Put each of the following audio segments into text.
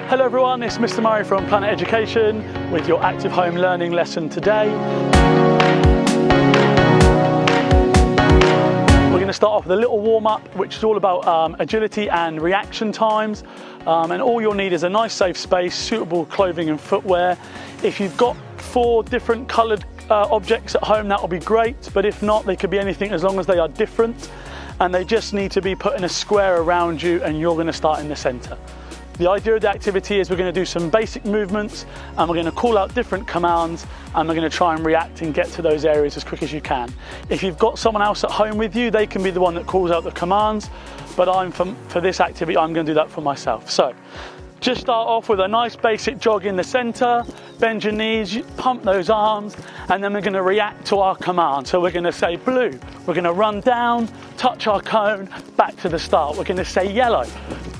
Hello everyone, it's Mr. Murray from Planet Education with your active home learning lesson today. We're going to start off with a little warm-up which is all about agility and reaction times, and all you'll need is a nice safe space, suitable clothing and footwear. If you've got 4 different coloured objects at home, that will be great, but if not, they could be anything as long as they are different, and they just need to be put in a square around you, and you're going to start in the centre. The idea of the activity is we're going to do some basic movements, and we're going to call out different commands, and we're going to try and react and get to those areas as quick as you can. If you've got someone else at home with you, they can be the one that calls out the commands, but for this activity I'm going to do that for myself. So just start off with a nice basic jog in the centre, bend your knees, pump those arms, and then we're going to react to our command. So we're going to say blue, we're going to run down, touch our cone, back to the start. We're going to say yellow,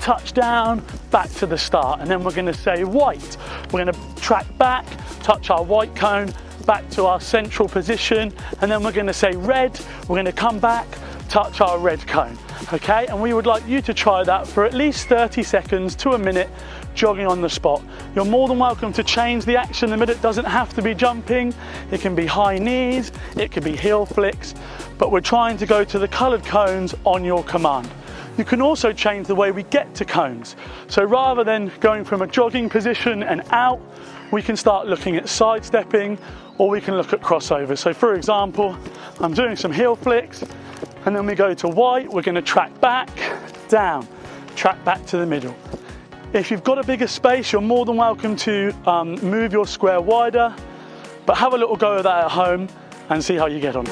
touch down, back to the start. And then we're going to say white, we're going to track back, touch our white cone, back to our central position. And then we're going to say red, we're going to come back, touch our red cone. Okay, and we would like you to try that for at least 30 seconds to a minute, jogging on the spot. You're more than welcome to change the action a minute. It doesn't have to be jumping, it can be high knees, it can be heel flicks, but we're trying to go to the coloured cones on your command. You can also change the way we get to cones. So rather than going from a jogging position and out, we can start looking at sidestepping, or we can look at crossover. So for example, I'm doing some heel flicks, and then we go to white, we're going to track back, down, track back to the middle. If you've got a bigger space, you're more than welcome to move your square wider, but have a little go of that at home and see how you get on.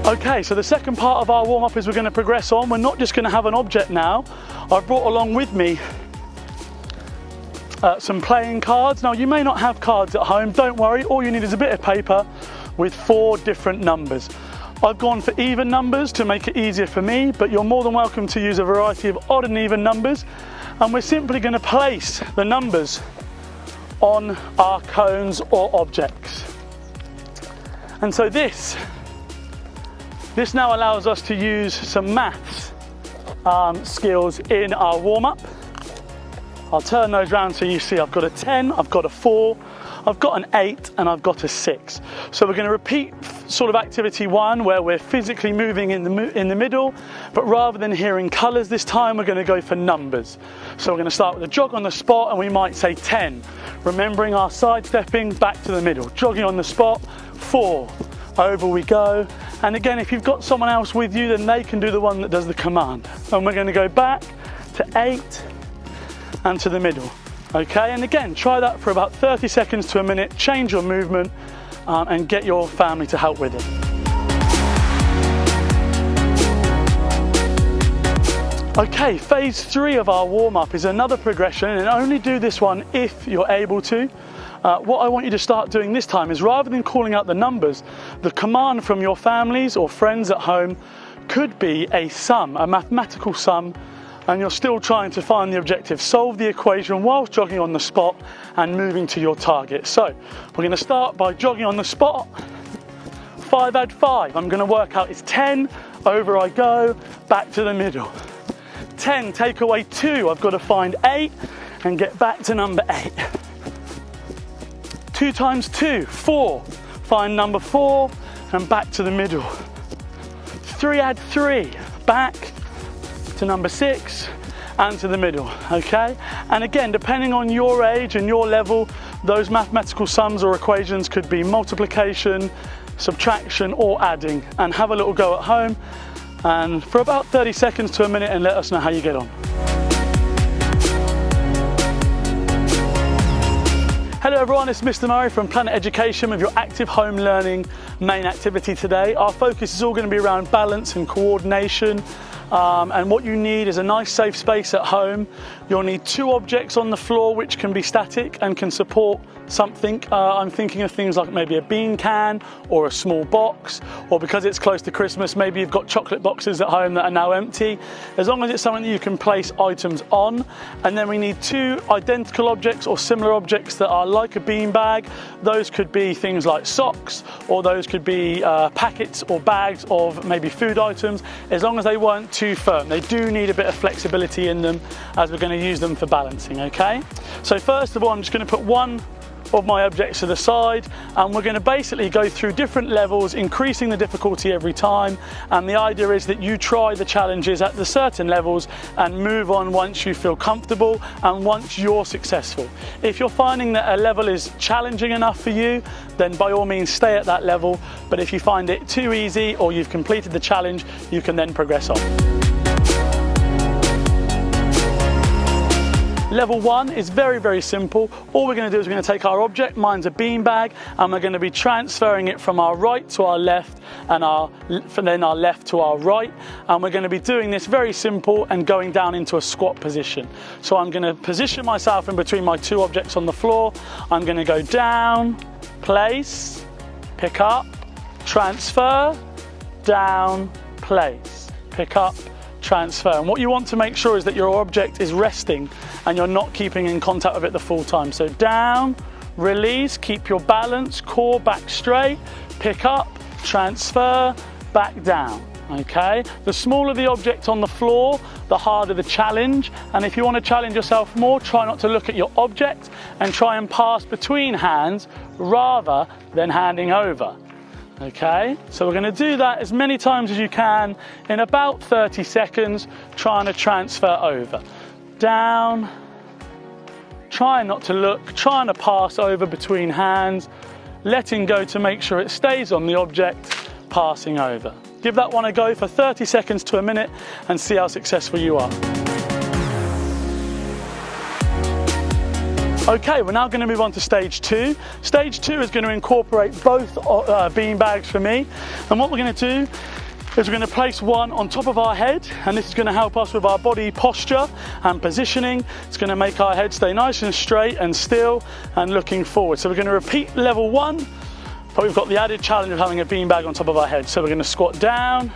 Okay, so the second part of our warm-up is we're going to progress on. We're not just going to have an object now. I've brought along with me some playing cards. Now you may not have cards at home, don't worry, all you need is a bit of paper with 4 different numbers. I've gone for even numbers to make it easier for me, but you're more than welcome to use a variety of odd and even numbers, and we're simply going to place the numbers on our cones or objects. And so this now allows us to use some maths skills in our warm-up. I'll turn those round so you see I've got a 10, I've got a 4, I've got an 8, and I've got a 6. So we're going to repeat sort of activity 1 where we're physically moving in the middle, but rather than hearing colours this time, we're going to go for numbers. So we're going to start with a jog on the spot, and we might say 10, remembering our sidestepping back to the middle. Jogging on the spot, 4, over we go. And again, if you've got someone else with you, then they can do the one that does the command. And we're going to go back to 8, and to the middle. Okay, and again, try that for about 30 seconds to a minute, change your movement, and get your family to help with it. Okay, phase 3 of our warm-up is another progression, and only do this one if you're able to. What I want you to start doing this time is, rather than calling out the numbers, the command from your families or friends at home could be a sum, a mathematical sum, and you're still trying to find the objective. Solve the equation whilst jogging on the spot and moving to your target. So we're going to start by jogging on the spot. 5 add 5, I'm going to work out it's 10, over I go, back to the middle. 10, take away 2, I've got to find 8 and get back to number 8. 2 times 2, 4, find number 4 and back to the middle. 3 add 3, back to number 6 and to the middle. Okay, and again, depending on your age and your level, those mathematical sums or equations could be multiplication, subtraction, or adding. And have a little go at home and for about 30 seconds to a minute, and let us know how you get on. Hello everyone, it's Mr. Murray from Planet Education with your active home learning main activity today. Our focus is all going to be around balance and coordination, And what you need is a nice safe space at home. You'll need 2 objects on the floor which can be static and can support something. I'm thinking of things like maybe a bean can or a small box, or because it's close to Christmas, maybe you've got chocolate boxes at home that are now empty. As long as it's something that you can place items on. And then we need 2 identical objects or similar objects that are like a bean bag. Those could be things like socks, or those could be packets or bags of maybe food items, as long as they weren't too firm. They do need a bit of flexibility in them, as we're going to use them for balancing, okay? So first of all, I'm just going to put one of my objects to the side, and we're going to basically go through different levels, increasing the difficulty every time. And the idea is that you try the challenges at the certain levels and move on once you feel comfortable and once you're successful. If you're finding that a level is challenging enough for you, then by all means stay at that level. But if you find it too easy or you've completed the challenge, you can then progress on. Level 1 is very, very simple. All we're going to do is we're going to take our object, mine's a bean bag, and we're going to be transferring it from our right to our left and then our left to our right. And we're going to be doing this very simple and going down into a squat position. So I'm going to position myself in between my 2 objects on the floor. I'm going to go down, place, pick up, transfer, down, place, pick up, transfer. And what you want to make sure is that your object is resting and you're not keeping in contact with it the full time. So down, release, keep your balance, core back straight, pick up, transfer, back down. Okay, the smaller the object on the floor, the harder the challenge. And if you want to challenge yourself more, try not to look at your object and try and pass between hands rather than handing over. Okay, so we're going to do that as many times as you can in about 30 seconds, trying to transfer over. Down, trying not to look, trying to pass over between hands, letting go to make sure it stays on the object, passing over. Give that one a go for 30 seconds to a minute and see how successful you are. Okay, we're now going to move on to stage 2. Stage 2 is going to incorporate both bean bags for me. And what we're going to do is we're going to place one on top of our head, and this is going to help us with our body posture and positioning. It's going to make our head stay nice and straight and still and looking forward. So we're going to repeat level 1, but we've got the added challenge of having a bean bag on top of our head. So we're going to squat down,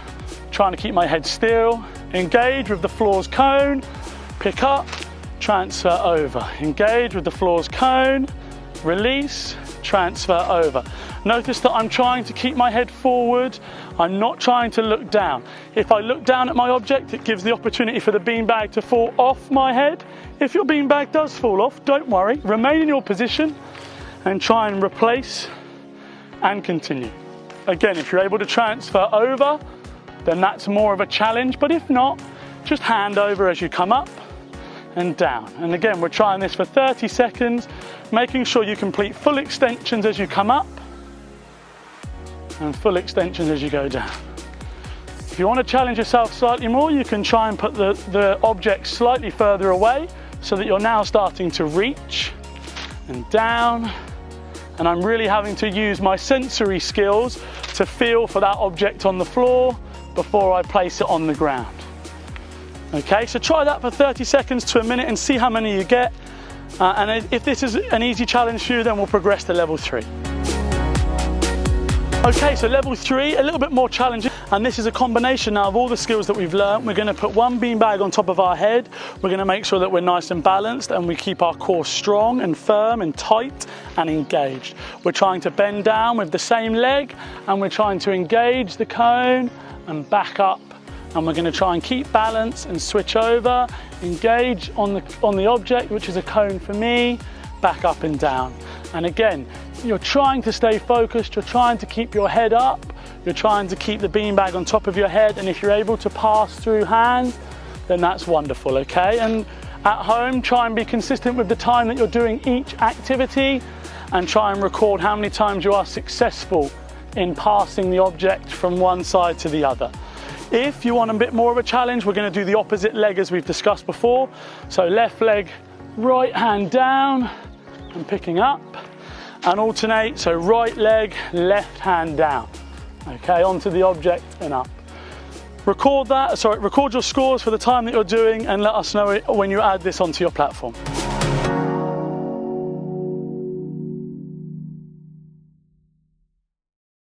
trying to keep my head still, engage with the floor's cone, pick up, transfer over, engage with the floor's cone, release, transfer over. Notice that I'm trying to keep my head forward. I'm not trying to look down. If I look down at my object, it gives the opportunity for the beanbag to fall off my head. If your beanbag does fall off, don't worry, remain in your position and try and replace and continue. Again, if you're able to transfer over, then that's more of a challenge, but if not, just hand over as you come up and down. And again, we're trying this for 30 seconds, making sure you complete full extensions as you come up and full extensions as you go down. If you want to challenge yourself slightly more, you can try and put the object slightly further away so that you're now starting to reach and down. And I'm really having to use my sensory skills to feel for that object on the floor before I place it on the ground. Okay, so try that for 30 seconds to a minute and see how many you get. And if this is an easy challenge for you, then we'll progress to level 3. Okay, so level 3, a little bit more challenging. And this is a combination now of all the skills that we've learned. We're going to put one beanbag on top of our head. We're going to make sure that we're nice and balanced and we keep our core strong and firm and tight and engaged. We're trying to bend down with the same leg and we're trying to engage the cone and back up. And we're going to try and keep balance and switch over, engage on the object, which is a cone for me, back up and down. And again, you're trying to stay focused, you're trying to keep your head up, you're trying to keep the beanbag on top of your head, and if you're able to pass through hands, then that's wonderful, okay? And at home, try and be consistent with the time that you're doing each activity and try and record how many times you are successful in passing the object from one side to the other. If you want a bit more of a challenge, we're going to do the opposite leg as we've discussed before. So left leg, right hand down and picking up, and alternate. So right leg, left hand down. Okay, onto the object and up. Record your scores for the time that you're doing and let us know when you add this onto your platform.